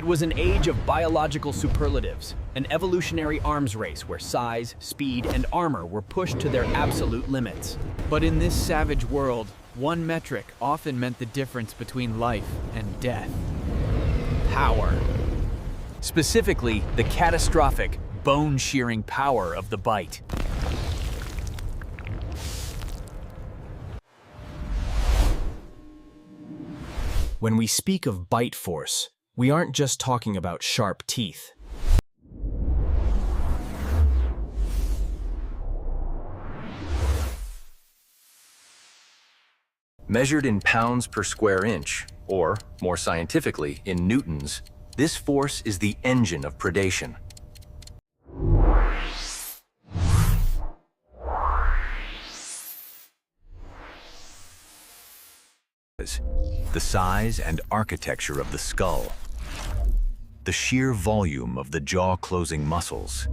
It was an age of biological superlatives, an evolutionary arms race where size, speed, and armor were pushed to their absolute limits. But in this savage world, one metric often meant the difference between life and death. Power. Specifically, the catastrophic, bone-shearing power of the bite. When we speak of bite force, we aren't just talking about sharp teeth. Measured in pounds per square inch, or, more scientifically, in newtons, this force is the engine of predation. The size and architecture of the skull, the sheer volume of the jaw-closing muscles,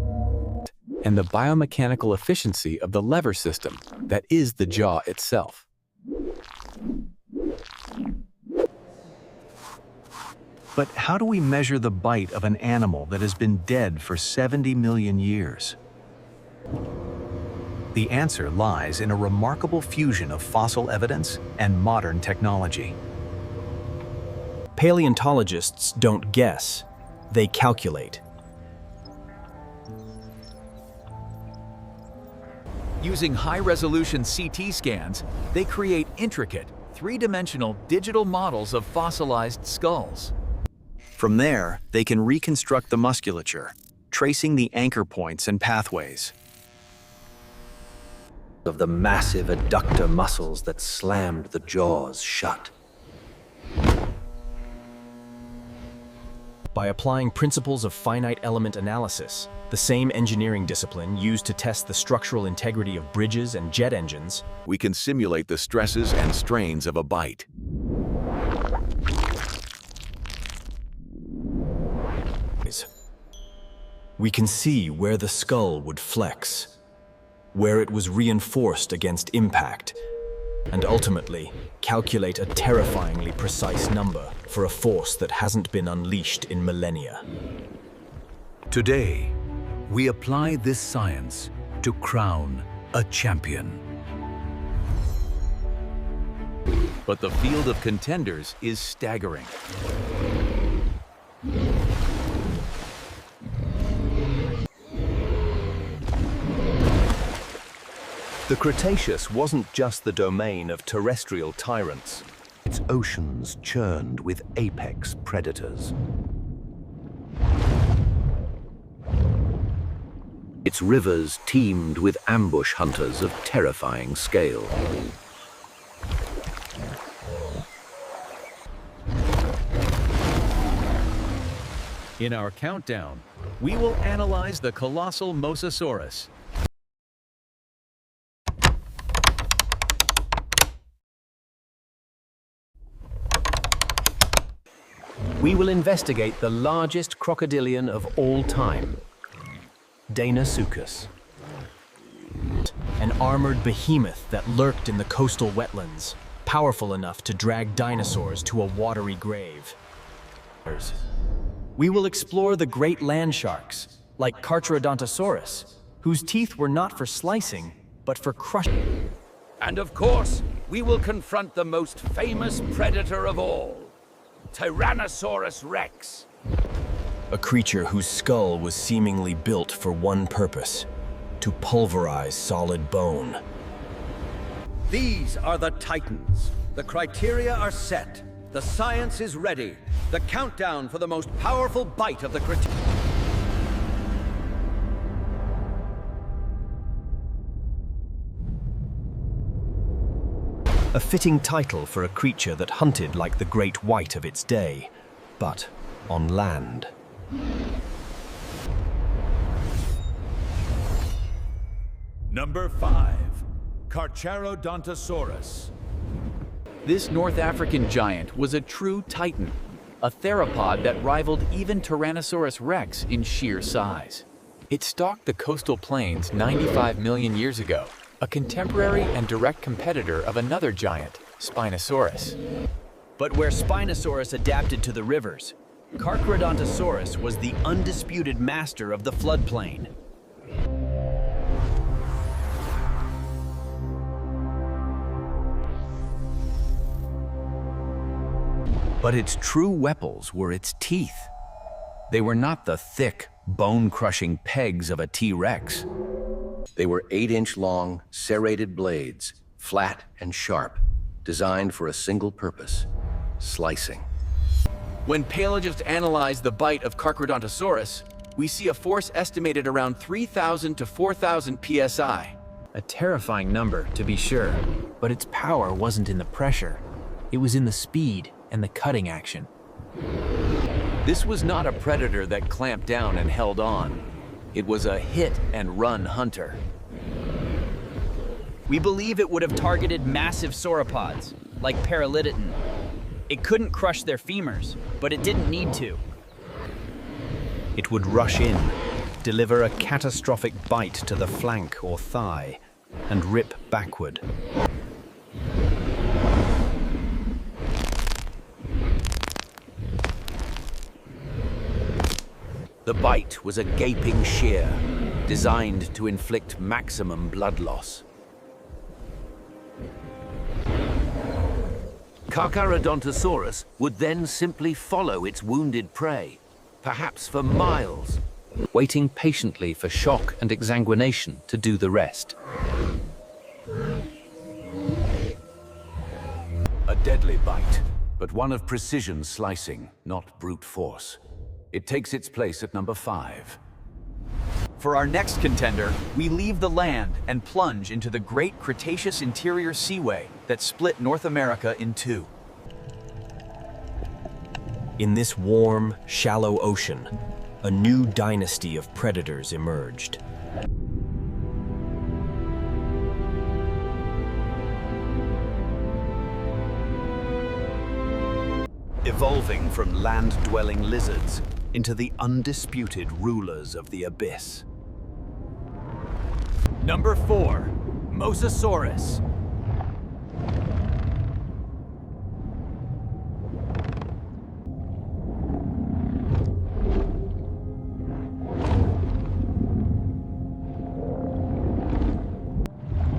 And the biomechanical efficiency of the lever system that is the jaw itself. But how do we measure the bite of an animal that has been dead for 70 million years? The answer lies in a remarkable fusion of fossil evidence and modern technology. Paleontologists don't guess, they calculate. Using high-resolution CT scans, they create intricate, three-dimensional digital models of fossilized skulls. From there, they can reconstruct the musculature, tracing the anchor points and pathways of the massive adductor muscles that slammed the jaws shut. By applying principles of finite element analysis, the same engineering discipline used to test the structural integrity of bridges and jet engines, we can simulate the stresses and strains of a bite. we can see where the skull would flex, where it was reinforced against impact, and ultimately calculate a terrifyingly precise number for a force that hasn't been unleashed in millennia. Today, we apply this science to crown a champion. But the field of contenders is staggering. The Cretaceous wasn't just the domain of terrestrial tyrants. Its oceans churned with apex predators. Its rivers teemed with ambush hunters of terrifying scale. In our countdown, we will analyze the colossal Mosasaurus. We will investigate the largest crocodilian of all time, Deinosuchus. An armored behemoth that lurked in the coastal wetlands, powerful enough to drag dinosaurs to a watery grave. We will explore the great land sharks, like Carcharodontosaurus, whose teeth were not for slicing, but for crushing. And of course, we will confront the most famous predator of all, Tyrannosaurus Rex. A creature whose skull was seemingly built for one purpose: to pulverize solid bone. These are the Titans. The criteria are set. The science is ready. The countdown for the most powerful bite of the Cretaceous. A fitting title for a creature that hunted like the great white of its day, but on land. Number 5, Carcharodontosaurus. This North African giant was a true titan, a theropod that rivaled even Tyrannosaurus Rex in sheer size. It stalked the coastal plains 95 million years ago, a contemporary and direct competitor of another giant, Spinosaurus. But where Spinosaurus adapted to the rivers, Carcharodontosaurus was the undisputed master of the floodplain. But its true weapons were its teeth. They were not the thick, bone-crushing pegs of a T-Rex. They were 8-inch long, serrated blades, flat and sharp, designed for a single purpose: slicing. When paleontologists analyze the bite of Carcharodontosaurus, we see a force estimated around 3,000 to 4,000 psi. A terrifying number, to be sure, but its power wasn't in the pressure. It was in the speed and the cutting action. This was not a predator that clamped down and held on. It was a hit-and-run hunter. We believe it would have targeted massive sauropods, like Paralititan. It couldn't crush their femurs, but it didn't need to. It would rush in, deliver a catastrophic bite to the flank or thigh, and rip backward. The bite was a gaping shear, designed to inflict maximum blood loss. Carcharodontosaurus would then simply follow its wounded prey, perhaps for miles, waiting patiently for shock and exsanguination to do the rest. A deadly bite, but one of precision slicing, not brute force. It takes its place at number 5. For our next contender, we leave the land and plunge into the Great Cretaceous Interior Seaway that split North America in two. In this warm, shallow ocean, a new dynasty of predators emerged. Evolving from land-dwelling lizards into the undisputed rulers of the abyss. Number 4, Mosasaurus.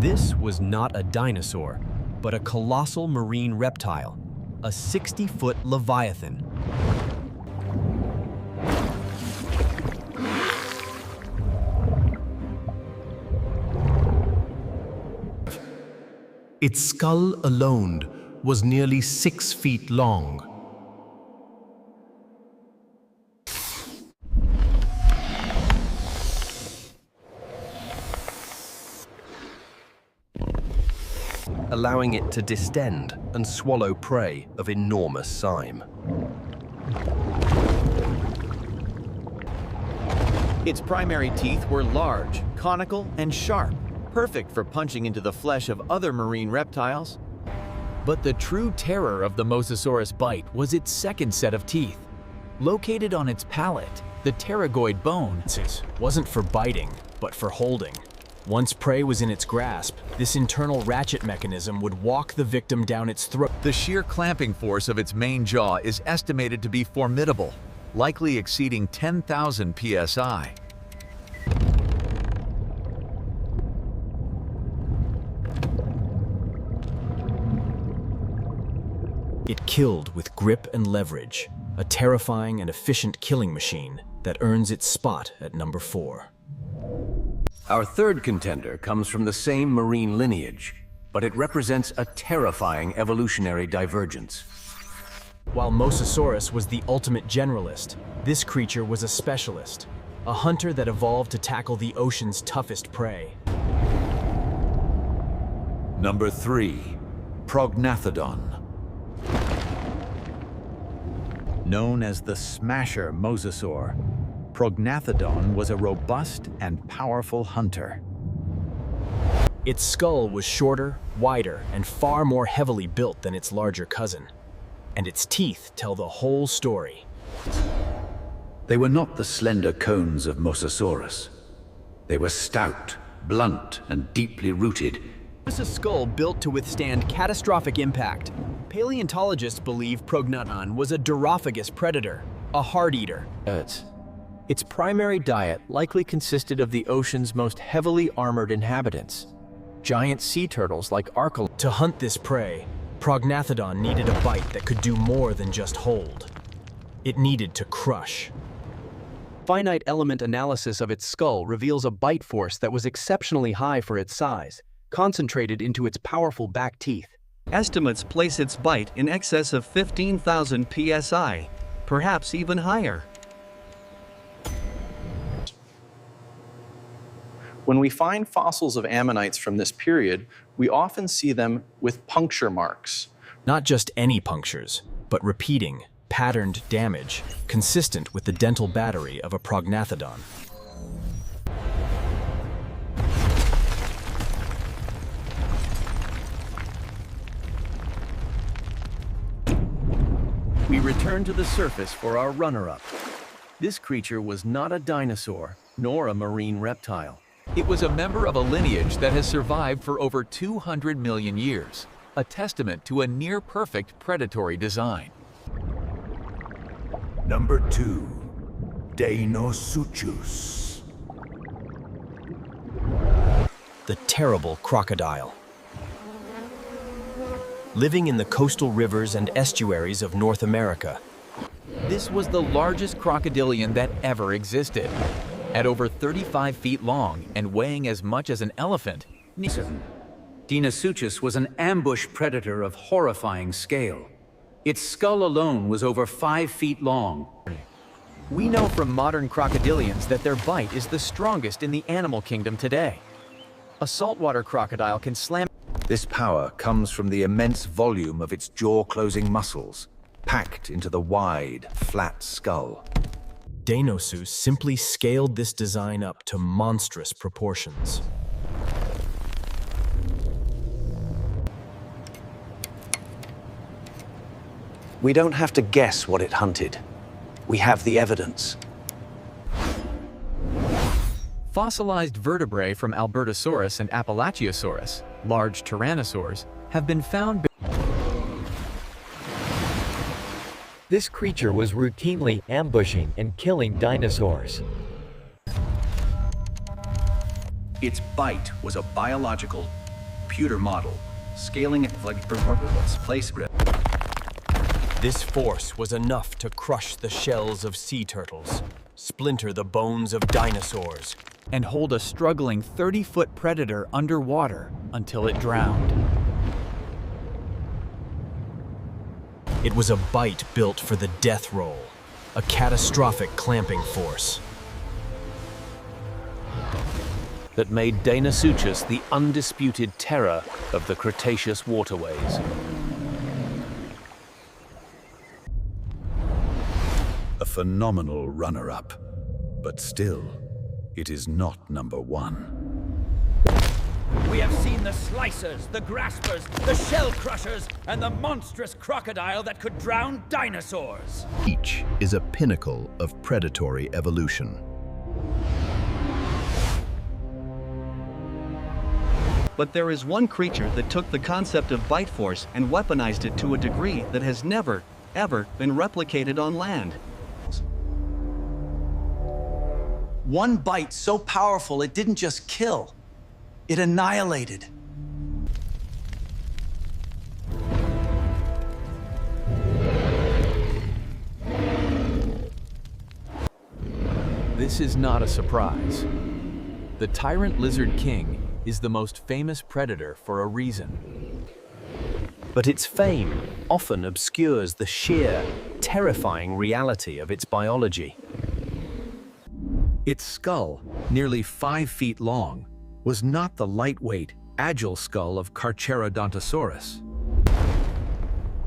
This was not a dinosaur, but a colossal marine reptile, a 60-foot leviathan. Its skull alone was nearly 6 feet long. Allowing it to distend and swallow prey of enormous size. Its primary teeth were large, conical, and sharp, perfect for punching into the flesh of other marine reptiles. But the true terror of the Mosasaurus bite was its second set of teeth. Located on its palate, the pterygoid bone Wasn't for biting, but for holding. Once prey was in its grasp, this internal ratchet mechanism would walk the victim down its throat. The sheer clamping force of its main jaw is estimated to be formidable, likely exceeding 10,000 psi. It killed with grip and leverage, a terrifying and efficient killing machine that earns its spot at number 4. Our third contender comes from the same marine lineage, but it represents a terrifying evolutionary divergence. While Mosasaurus was the ultimate generalist, this creature was a specialist, a hunter that evolved to tackle the ocean's toughest prey. Number 3, Prognathodon. Known as the Smasher Mosasaur, Prognathodon was a robust and powerful hunter. Its skull was shorter, wider, and far more heavily built than its larger cousin. And its teeth tell the whole story. They were not the slender cones of Mosasaurus. They were stout, blunt, and deeply rooted. It was a skull built to withstand catastrophic impact. Paleontologists believe Prognathodon was a durophagus predator, a hard eater. Its primary diet likely consisted of the ocean's most heavily armored inhabitants, giant sea turtles like Archelon. To hunt this prey, Prognathodon needed a bite that could do more than just hold. It needed to crush. Finite element analysis of its skull reveals a bite force that was exceptionally high for its size, concentrated into its powerful back teeth. Estimates place its bite in excess of 15,000 psi, perhaps even higher. When we find fossils of ammonites from this period, we often see them with puncture marks. Not just any punctures, but repeating, patterned damage, consistent with the dental battery of a Prognathodon. We return to the surface for our runner-up. This creature was not a dinosaur, nor a marine reptile. It was a member of a lineage that has survived for over 200 million years, a testament to a near-perfect predatory design. Number 2. Deinosuchus. The terrible crocodile. Living in the coastal rivers and estuaries of North America. This was the largest crocodilian that ever existed. At over 35 feet long and weighing as much as an elephant, Deinosuchus was an ambush predator of horrifying scale. Its skull alone was over 5 feet long. We know from modern crocodilians that their bite is the strongest in the animal kingdom today. A saltwater crocodile can slam. This power comes from the immense volume of its jaw-closing muscles, packed into the wide, flat skull. Deinosuchus simply scaled this design up to monstrous proportions. We don't have to guess what it hunted. We have the evidence. Fossilized vertebrae from Albertosaurus and Appalachiosaurus, large tyrannosaurs, have been found. This creature was routinely ambushing and killing dinosaurs. Its bite was a biological computer model, scaling it like performance place grip. This force was enough to crush the shells of sea turtles, splinter the bones of dinosaurs, and hold a struggling 30-foot predator underwater until it drowned. It was a bite built for the death roll, a catastrophic clamping force that made Deinosuchus the undisputed terror of the Cretaceous waterways. A phenomenal runner-up, but still, it is not number 1. We have seen the slicers, the graspers, the shell crushers, and the monstrous crocodile that could drown dinosaurs. Each is a pinnacle of predatory evolution. But there is one creature that took the concept of bite force and weaponized it to a degree that has never, ever been replicated on land. One bite so powerful it didn't just kill, it annihilated. This is not a surprise. The tyrant lizard king is the most famous predator for a reason. But its fame often obscures the sheer, terrifying reality of its biology. Its skull, nearly 5 feet long, was not the lightweight, agile skull of Carcharodontosaurus.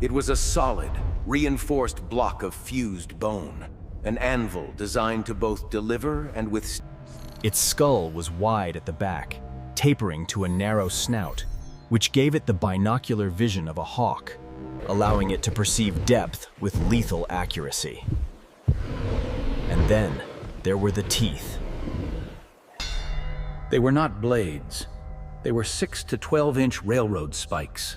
It was a solid, reinforced block of fused bone, an anvil designed to both deliver and withstand. Its skull was wide at the back, tapering to a narrow snout, which gave it the binocular vision of a hawk, allowing it to perceive depth with lethal accuracy. And then there were the teeth. They were not blades. They were 6 to 12-inch railroad spikes.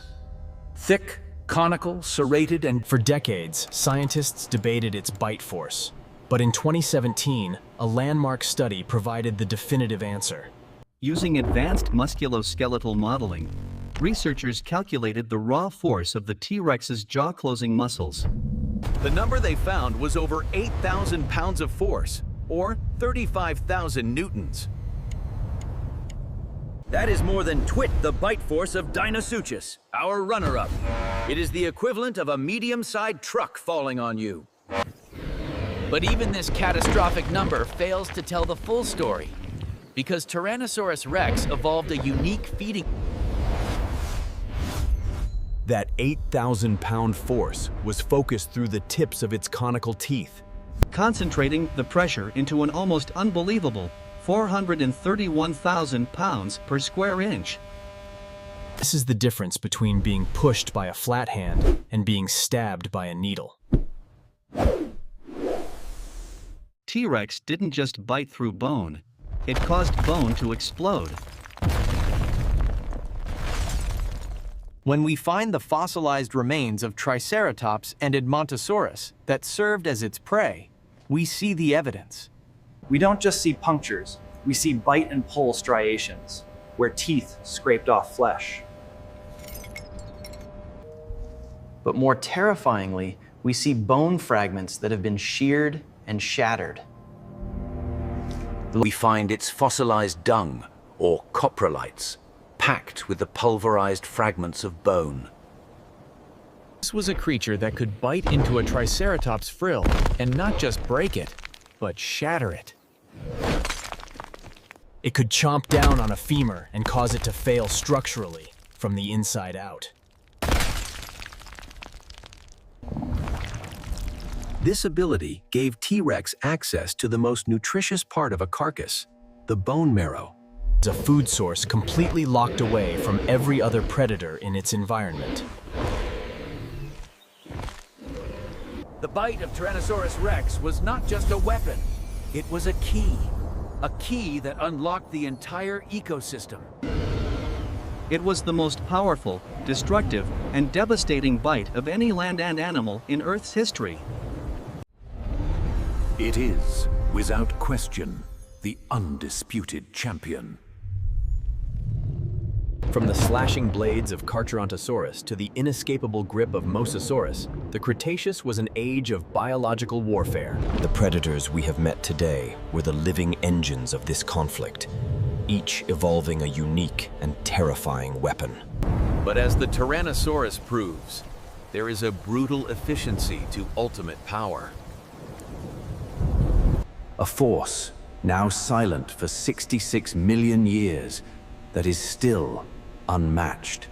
Thick, Conical, serrated, and For decades, scientists debated its bite force. But in 2017, a landmark study provided the definitive answer. Using advanced musculoskeletal modeling, researchers calculated the raw force of the T-Rex's jaw-closing muscles. The number they found was over 8,000 pounds of force, or 35,000 newtons. That is more than the bite force of Deinosuchus, our runner-up. It is the equivalent of a medium-sized truck falling on you. But even this catastrophic number fails to tell the full story, because Tyrannosaurus rex evolved a unique feeding. That 8,000-pound force was focused through the tips of its conical teeth, concentrating the pressure into an almost unbelievable 431,000 pounds per square inch. This is the difference between being pushed by a flat hand and being stabbed by a needle. T-Rex didn't just bite through bone, it caused bone to explode. When we find the fossilized remains of Triceratops and Edmontosaurus that served as its prey, we see the evidence. We don't just see punctures, we see bite and pull striations, where teeth scraped off flesh. But more terrifyingly, we see bone fragments that have been sheared and shattered. We find its fossilized dung, or coprolites, packed with the pulverized fragments of bone. This was a creature that could bite into a Triceratops frill and not just break it, but shatter it. It could chomp down on a femur and cause it to fail structurally from the inside out. This ability gave T-Rex access to the most nutritious part of a carcass, the bone marrow. It's a food source completely locked away from every other predator in its environment. the bite of Tyrannosaurus rex was not just a weapon, it was a key that unlocked the entire ecosystem. It was the most powerful, destructive, and devastating bite of any land and animal in Earth's history. It is, without question, the undisputed champion. From the slashing blades of Carcharodontosaurus to the inescapable grip of Mosasaurus, the Cretaceous was an age of biological warfare. The predators we have met today were the living engines of this conflict, each evolving a unique and terrifying weapon. But as the Tyrannosaurus proves, there is a brutal efficiency to ultimate power. A force, now silent for 66 million years, that is still unmatched.